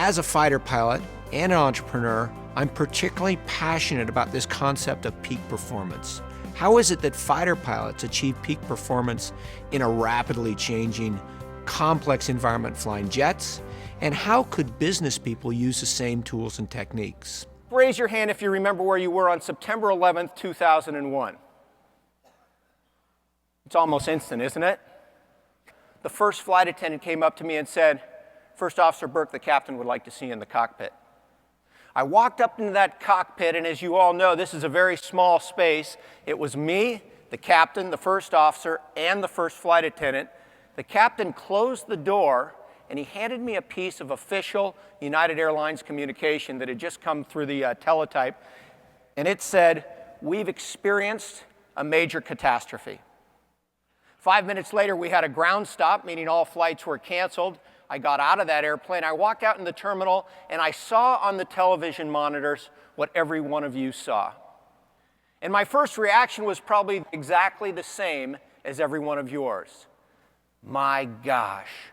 As a fighter pilot and an entrepreneur, I'm particularly passionate about this concept of peak performance. How is it that fighter pilots achieve peak performance in a rapidly changing, complex environment flying jets? And how could business people use the same tools and techniques? Raise your hand if you remember where you were on September 11th, 2001. It's almost instant, isn't it? The first flight attendant came up to me and said, "First Officer Bourke, the captain would like to see you in the cockpit." I walked up into that cockpit, and as you all know, this is a very small space. It was me, the captain, the first officer, and the first flight attendant. The captain closed the door, and he handed me a piece of official United Airlines communication that had just come through the teletype, and it said, "We've experienced a major catastrophe." 5 minutes later, we had a ground stop, meaning all flights were canceled. I got out of that airplane. I walked out in the terminal, and I saw on the television monitors what every one of you saw. And my first reaction was probably exactly the same as every one of yours. My gosh,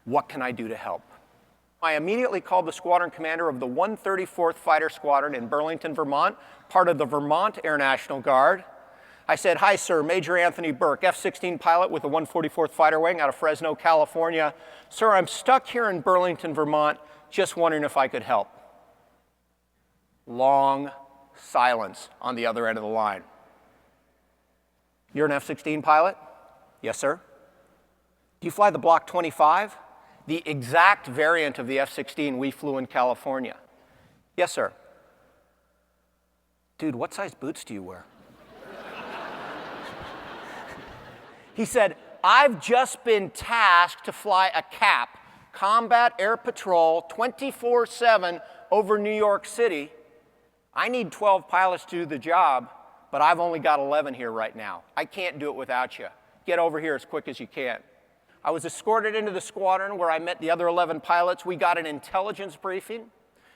what can I do to help? I immediately called the squadron commander of the 134th Fighter Squadron in Burlington, Vermont, part of the Vermont Air National Guard. I said, "Hi, sir, Major Anthony Bourke, F-16 pilot with the 144th Fighter Wing out of Fresno, California. Sir, I'm stuck here in Burlington, Vermont, just wondering if I could help." Long silence on the other end of the line. "You're an F-16 pilot?" "Yes, sir." "Do you fly the Block 25? The exact variant of the F-16 we flew in California?" "Yes, sir." "Dude, what size boots do you wear?" He said, "I've just been tasked to fly a CAP, Combat Air Patrol, 24/7 over New York City. I need 12 pilots to do the job, but I've only got 11 here right now. I can't do it without you. Get over here as quick as you can." I was escorted into the squadron where I met the other 11 pilots. We got an intelligence briefing.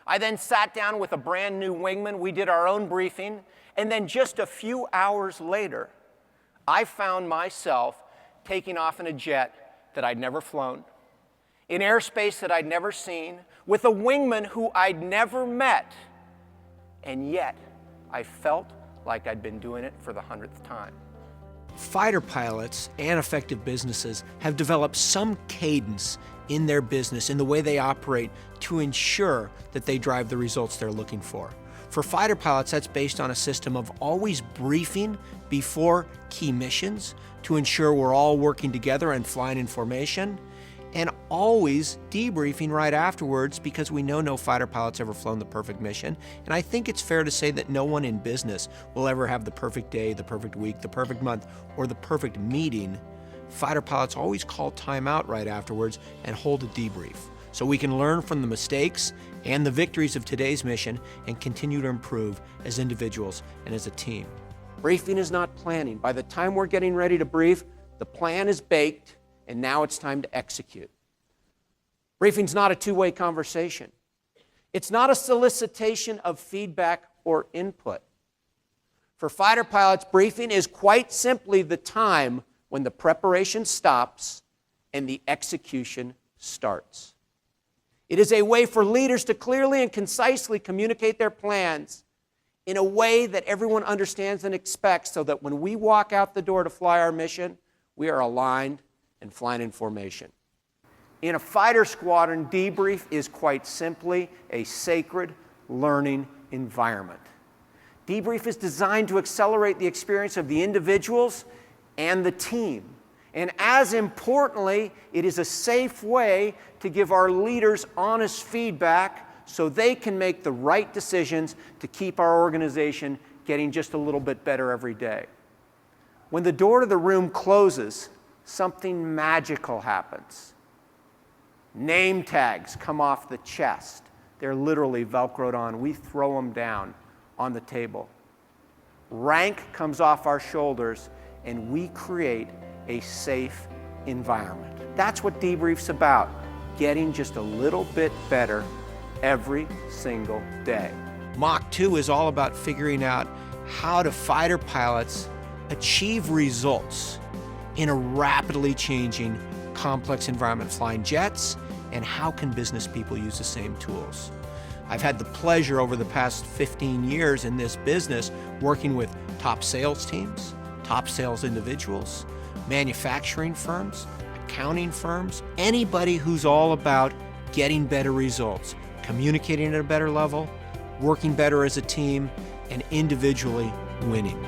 I then sat down with a brand new wingman. We did our own briefing. And then just a few hours later, I found myself taking off in a jet that I'd never flown, in airspace that I'd never seen, with a wingman who I'd never met. And yet, I felt like I'd been doing it for the 100th time. Fighter pilots and effective businesses have developed some cadence in their business, in the way they operate, to ensure that they drive the results they're looking for. For fighter pilots, that's based on a system of always briefing before key missions to ensure we're all working together and flying in formation, and always debriefing right afterwards, because we know no fighter pilot's ever flown the perfect mission. And I think it's fair to say that no one in business will ever have the perfect day, the perfect week, the perfect month, or the perfect meeting. Fighter pilots always call time out right afterwards and hold a debrief, so we can learn from the mistakes and the victories of today's mission and continue to improve as individuals and as a team. Briefing is not planning. By the time we're getting ready to brief, the plan is baked, and now it's time to execute. Briefing's not a two-way conversation. It's not a solicitation of feedback or input. For fighter pilots, briefing is quite simply the time when the preparation stops and the execution starts. It is a way for leaders to clearly and concisely communicate their plans in a way that everyone understands and expects, so that when we walk out the door to fly our mission, we are aligned and flying in formation. In a fighter squadron, debrief is quite simply a sacred learning environment. Debrief is designed to accelerate the experience of the individuals and the team. And as importantly, it is a safe way to give our leaders honest feedback so they can make the right decisions to keep our organization getting just a little bit better every day. When the door to the room closes, something magical happens. Name tags come off the chest. They're literally Velcroed on. We throw them down on the table. Rank comes off our shoulders, and we create a safe environment. That's what debrief's about, getting just a little bit better every single day. Mach 2 is all about figuring out how do fighter pilots achieve results in a rapidly changing, complex environment, flying jets and how can business people use the same tools. I've had the pleasure over the past 15 years in this business working with top sales teams, top sales individuals, manufacturing firms, accounting firms, anybody who's all about getting better results, communicating at a better level, working better as a team, and individually winning.